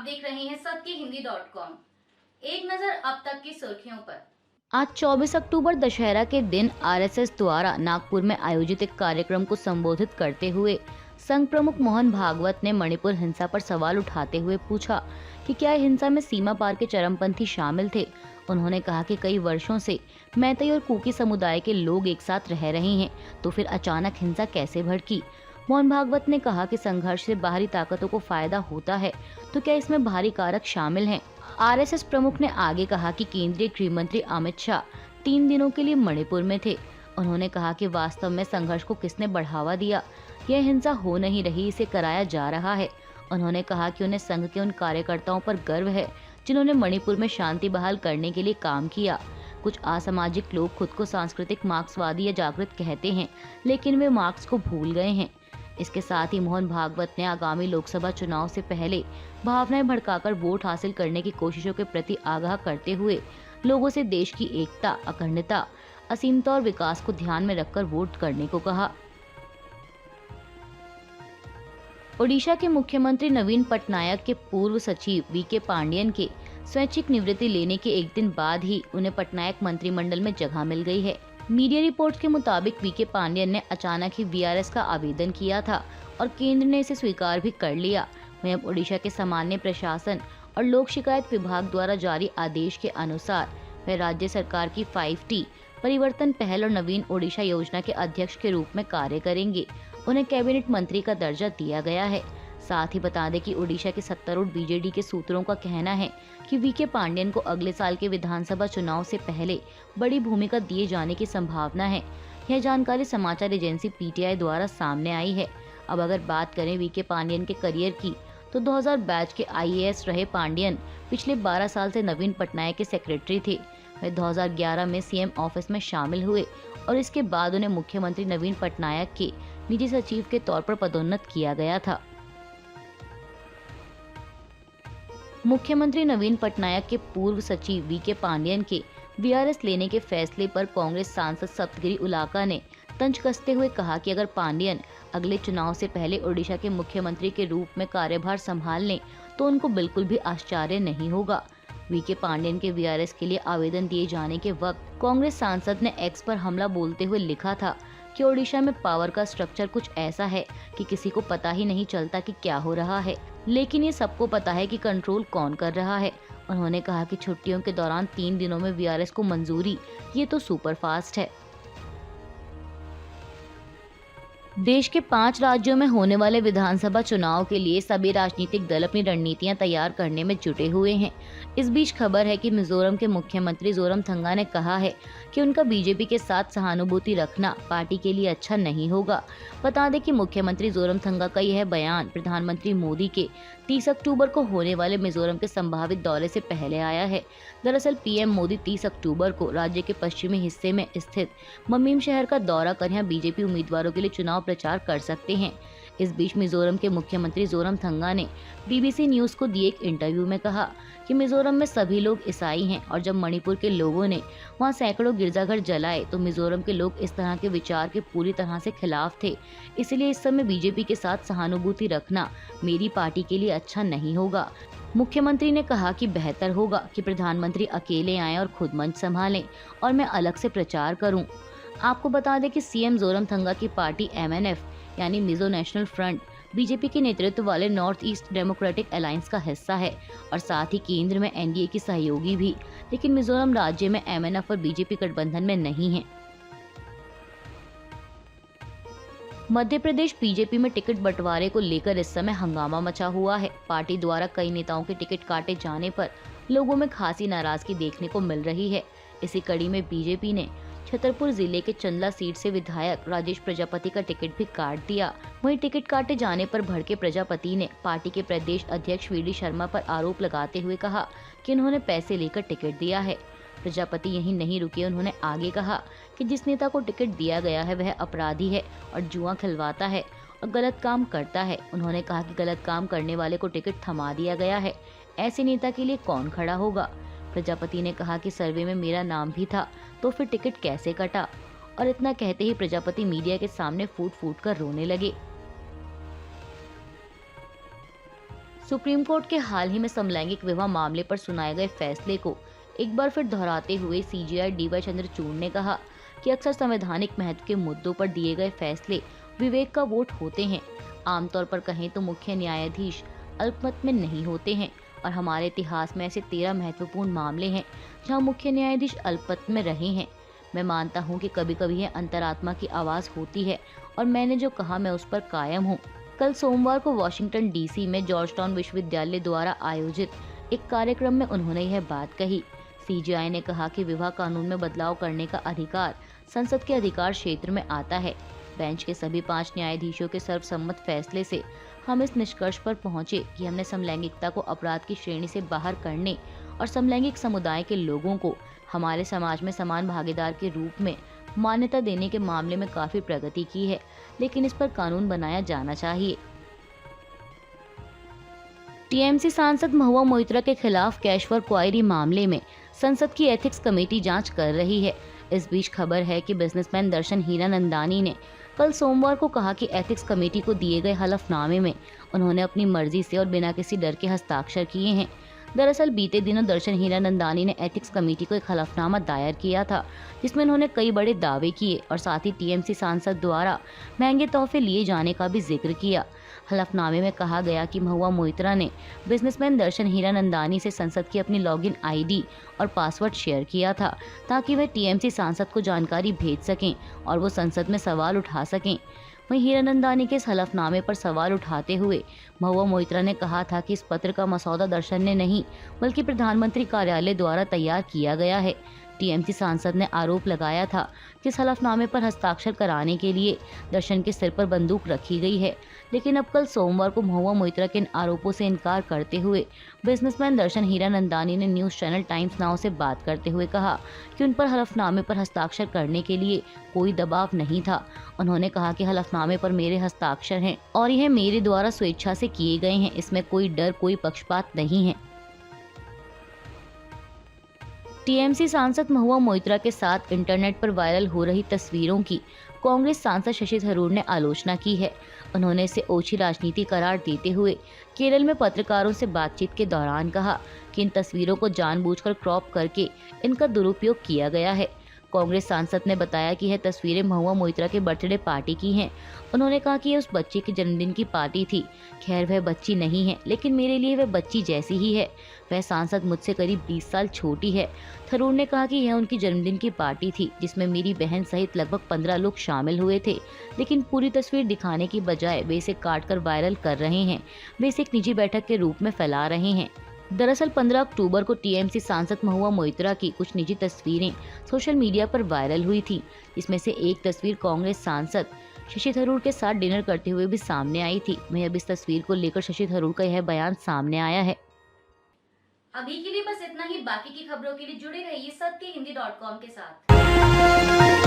देख रहे हैं सबकी हिंदी.com। एक नजर अब तक की सुर्खियों पर। आज 24 अक्टूबर दशहरा के दिन आरएसएस द्वारा नागपुर में आयोजित एक कार्यक्रम को संबोधित करते हुए संघ प्रमुख मोहन भागवत ने मणिपुर हिंसा पर सवाल उठाते हुए पूछा कि क्या हिंसा में सीमा पार के चरमपंथी शामिल थे। उन्होंने कहा कि कई वर्षों से मैतेई और कुकी समुदाय के लोग एक साथ रह रहे हैं, तो फिर अचानक हिंसा कैसे भड़की। मोहन भागवत ने कहा कि संघर्ष से बाहरी ताकतों को फायदा होता है, तो क्या इसमें बाहरी कारक शामिल हैं। आरएसएस प्रमुख ने आगे कहा कि केंद्रीय गृह मंत्री अमित शाह 3 दिनों के लिए मणिपुर में थे। उन्होंने कहा कि वास्तव में संघर्ष को किसने बढ़ावा दिया, यह हिंसा हो नहीं रही, इसे कराया जा रहा है। उन्होंने कहा कि उन्हें संघ के उन कार्यकर्ताओं पर गर्व है जिन्होंने मणिपुर में शांति बहाल करने के लिए काम किया। कुछ असामाजिक लोग खुद को सांस्कृतिक मार्क्सवादी या जागृत कहते हैं, लेकिन वे मार्क्स को भूल गए हैं। इसके साथ ही मोहन भागवत ने आगामी लोकसभा चुनाव से पहले भावनाएं भड़काकर वोट हासिल करने की कोशिशों के प्रति आगाह करते हुए लोगों से देश की एकता, अखंडता, असीमता और विकास को ध्यान में रखकर वोट करने को कहा। ओडिशा के मुख्यमंत्री नवीन पटनायक के पूर्व सचिव वीके पांडियन के स्वैच्छिक निवृत्ति लेने के एक दिन बाद ही उन्हें पटनायक मंत्रिमंडल में जगह मिल गई है। मीडिया रिपोर्ट्स के मुताबिक वीके पांडियन ने अचानक ही वीआरएस का आवेदन किया था और केंद्र ने इसे स्वीकार भी कर लिया। वहीं अब ओडिशा के सामान्य प्रशासन और लोक शिकायत विभाग द्वारा जारी आदेश के अनुसार वह राज्य सरकार की 5T परिवर्तन पहल और नवीन ओडिशा योजना के अध्यक्ष के रूप में कार्य करेंगे। उन्हें कैबिनेट मंत्री का दर्जा दिया गया है। साथ ही बता दें कि ओडिशा के सत्तारूढ़ बीजेडी के सूत्रों का कहना है कि वीके पांडियन को अगले साल के विधानसभा चुनाव से पहले बड़ी भूमिका दिए जाने की संभावना है। यह जानकारी समाचार एजेंसी पीटीआई द्वारा सामने आई है। अब अगर बात करें वीके पांडियन के करियर की, तो 2000 बैच के आईएएस रहे पांडियन पिछले 12 साल से नवीन पटनायक के सेक्रेटरी थे। वह 2011 में सीएम ऑफिस में शामिल हुए और इसके बाद उन्हें मुख्यमंत्री नवीन पटनायक के निजी सचिव के तौर पर पदोन्नत किया गया था। मुख्यमंत्री नवीन पटनायक के पूर्व सचिव वीके पांडियन के वीआरएस लेने के फैसले पर कांग्रेस सांसद सप्तगिरी उलाका ने तंज कसते हुए कहा कि अगर पांडियन अगले चुनाव से पहले ओडिशा के मुख्यमंत्री के रूप में कार्यभार संभाल लें तो उनको बिल्कुल भी आश्चर्य नहीं होगा। वीके पांडियन के वीआरएस के लिए आवेदन दिए जाने के वक्त कांग्रेस सांसद ने एक्स पर हमला बोलते हुए लिखा था कि ओडिशा में पावर का स्ट्रक्चर कुछ ऐसा है कि किसी को पता ही नहीं चलता कि क्या हो रहा है, लेकिन ये सबको पता है कि कंट्रोल कौन कर रहा है। उन्होंने कहा कि छुट्टियों के दौरान 3 दिनों में वीआरएस को मंजूरी, ये तो सुपर फास्ट है। देश के 5 राज्यों में होने वाले विधानसभा चुनाव के लिए सभी राजनीतिक दल अपनी रणनीतियां तैयार करने में जुटे हुए हैं। इस बीच खबर है कि मिजोरम के मुख्यमंत्री जोरमथंगा ने कहा है कि उनका बीजेपी के साथ सहानुभूति रखना पार्टी के लिए अच्छा नहीं होगा। बता दें कि मुख्यमंत्री जोरमथंगा का यह बयान प्रधानमंत्री मोदी के 30 अक्टूबर को होने वाले मिजोरम के संभावित दौरे से पहले आया है। दरअसल पीएम मोदी 30 अक्टूबर को राज्य के पश्चिमी हिस्से में स्थित ममीम शहर का दौरा कर यहां बीजेपी उम्मीदवारों के लिए चुनाव प्रचार कर सकते हैं। इस बीच मिजोरम के मुख्यमंत्री जोरमथंगा ने बीबीसी न्यूज को दिए एक इंटरव्यू में कहा कि मिजोरम में सभी लोग ईसाई हैं और जब मणिपुर के लोगों ने वहां सैकड़ों गिरजाघर जलाए तो मिजोरम के लोग इस तरह के विचार के पूरी तरह से खिलाफ थे। इसलिए इस समय बीजेपी के साथ सहानुभूति रखना मेरी पार्टी के लिए अच्छा नहीं होगा। मुख्यमंत्री ने कहा कि बेहतर होगा कि प्रधानमंत्री अकेले आएं और खुद मंच संभालें और मैं अलग से प्रचार करूं। आपको बता दें कि सीएम जोरमथंगा की पार्टी एमएनएफ यानी मिजो नेशनल फ्रंट बीजेपी के नेतृत्व वाले नॉर्थ ईस्ट डेमोक्रेटिक अलायंस का हिस्सा है और साथ ही केंद्र में एनडीए की सहयोगी भी, लेकिन मिजोरम राज्य में एमएनएफ और बीजेपी गठबंधन में नहीं है। मध्य प्रदेश बीजेपी में टिकट बंटवारे को लेकर इस समय हंगामा मचा हुआ है। पार्टी द्वारा कई नेताओं के टिकट काटे जाने पर लोगों में खासी नाराजगी देखने को मिल रही है। इसी कड़ी में बीजेपी ने छतरपुर जिले के चंदला सीट से विधायक राजेश प्रजापति का टिकट भी काट दिया। वहीं टिकट काटे जाने पर भड़के प्रजापति ने पार्टी के प्रदेश अध्यक्ष वीडी शर्मा पर आरोप लगाते हुए कहा कि उन्होंने पैसे लेकर टिकट दिया है। प्रजापति यहीं नहीं रुके, उन्होंने आगे कहा कि जिस नेता को टिकट दिया गया है वह अपराधी है और जुआ खिलवाता है और गलत काम करता है। उन्होंने कहा कि गलत काम करने वाले को टिकट थमा दिया गया है, ऐसे नेता के लिए कौन खड़ा होगा। प्रजापति ने कहा कि सर्वे में मेरा नाम भी था तो फिर टिकट कैसे कटा, और इतना कहते ही प्रजापति मीडिया के सामने फूट फूट कर रोने लगे। सुप्रीम कोर्ट के हाल ही में समलैंगिक विवाह मामले पर सुनाए गए फैसले को एक बार फिर दोहराते हुए सीजेआई डीवाई चंद्रचूड़ ने कहा कि अक्सर संवैधानिक महत्व के मुद्दों पर दिए गए फैसले विवेक का वोट होते हैं। आमतौर पर कहें तो मुख्य न्यायाधीश अल्पमत में नहीं होते हैं और हमारे इतिहास में ऐसे 13 महत्वपूर्ण मामले हैं जहां मुख्य न्यायाधीश अल्पमत में रहे हैं। मैं मानता हूं कि कभी कभी यह अंतरात्मा की आवाज होती है और मैंने जो कहा मैं उस पर कायम हूं। कल सोमवार को वॉशिंगटन डीसी में जॉर्जटाउन विश्वविद्यालय द्वारा आयोजित एक कार्यक्रम में उन्होंने यह बात कही। सीजेआई ने कहा कि विवाह कानून में बदलाव करने का अधिकार संसद के अधिकार क्षेत्र में आता है। बेंच के सभी 5 न्यायाधीशों के सर्वसम्मत फैसले से हम इस निष्कर्ष पर पहुंचे कि हमने समलैंगिकता को अपराध की श्रेणी से बाहर करने और समलैंगिक समुदाय के लोगों को हमारे समाज में समान भागीदार के रूप में मान्यता देने के मामले में काफी प्रगति की है, लेकिन इस पर कानून बनाया जाना चाहिए। टीएमसी सांसद महुआ मोइत्रा के खिलाफ कैशवर क्वायरी मामले में संसद की एथिक्स कमेटी जांच कर रही है। इस बीच खबर है कि बिजनेसमैन दर्शन हीरानंदानी ने कल सोमवार को कहा कि एथिक्स कमेटी को दिए गए हलफनामे में उन्होंने अपनी मर्जी से और बिना किसी डर के हस्ताक्षर किए हैं। दरअसल बीते दिनों दर्शन हीरानंदानी ने एथिक्स कमेटी को एक हलफनामा दायर किया था जिसमें उन्होंने कई बड़े दावे किए और साथ ही टीएमसी सांसद द्वारा महंगे तोहफे लिए जाने का भी जिक्र किया। हलफनामे में कहा गया कि महुआ मोइत्रा ने बिजनेसमैन दर्शन हीरानंदानी से संसद की अपनी लॉगिन आईडी और पासवर्ड शेयर किया था ताकि वे टीएमसी सांसद को जानकारी भेज सकें और वो संसद में सवाल उठा सकें। वहीं हीरानंदानी के इस हलफनामे पर सवाल उठाते हुए महुआ मोइत्रा ने कहा था कि इस पत्र का मसौदा दर्शन ने नहीं बल्कि प्रधानमंत्री कार्यालय द्वारा तैयार किया गया है। टीएमसी सांसद ने आरोप लगाया था कि इस हलफनामे पर हस्ताक्षर कराने के लिए दर्शन के सिर पर बंदूक रखी गई है, लेकिन अब कल सोमवार को महुआ मोइत्रा के इन आरोपों से इनकार करते हुए बिजनेसमैन दर्शन हीरानंदानी ने न्यूज चैनल टाइम्स नाउ से बात करते हुए कहा कि उन पर हलफनामे पर हस्ताक्षर करने के लिए कोई दबाव नहीं था। उन्होंने कहा कि हलफनामे पर मेरे हस्ताक्षर हैं और यह मेरे द्वारा स्वेच्छा से किए गए हैं, इसमें कोई डर कोई पक्षपात नहीं है। टीएमसी सांसद महुआ मोइत्रा के साथ इंटरनेट पर वायरल हो रही तस्वीरों की कांग्रेस सांसद शशि थरूर ने आलोचना की है। उन्होंने इसे ओछी राजनीति करार देते हुए केरल में पत्रकारों से बातचीत के दौरान कहा कि इन तस्वीरों को जानबूझकर क्रॉप करके इनका दुरुपयोग किया गया है। कांग्रेस सांसद ने बताया कि यह तस्वीरें महुआ मोइत्रा के बर्थडे पार्टी की हैं। उन्होंने कहा कि यह उस बच्ची के जन्मदिन की पार्टी थी। खैर वह बच्ची नहीं है, लेकिन मेरे लिए वह बच्ची जैसी ही है। वह सांसद मुझसे करीब 20 साल छोटी है। थरूर ने कहा कि यह उनकी जन्मदिन की पार्टी थी जिसमें मेरी बहन सहित लगभग 15 लोग शामिल हुए थे, लेकिन पूरी तस्वीर दिखाने की बजाय वे इसे काटकर वायरल कर रहे हैं। वे इसे एक निजी बैठक के रूप में फैला रहे हैं। दरअसल 15 अक्टूबर को टीएमसी सांसद महुआ मोइत्रा की कुछ निजी तस्वीरें सोशल मीडिया पर वायरल हुई थी। इसमें से एक तस्वीर कांग्रेस सांसद शशि थरूर के साथ डिनर करते हुए भी सामने आई थी। वहीं अब इस तस्वीर को लेकर शशि थरूर का यह बयान सामने आया है। अभी के लिए बस इतना ही। बाकी की खबरों के लिए जुड़े रहिए सत्य हिंदी.com के साथ।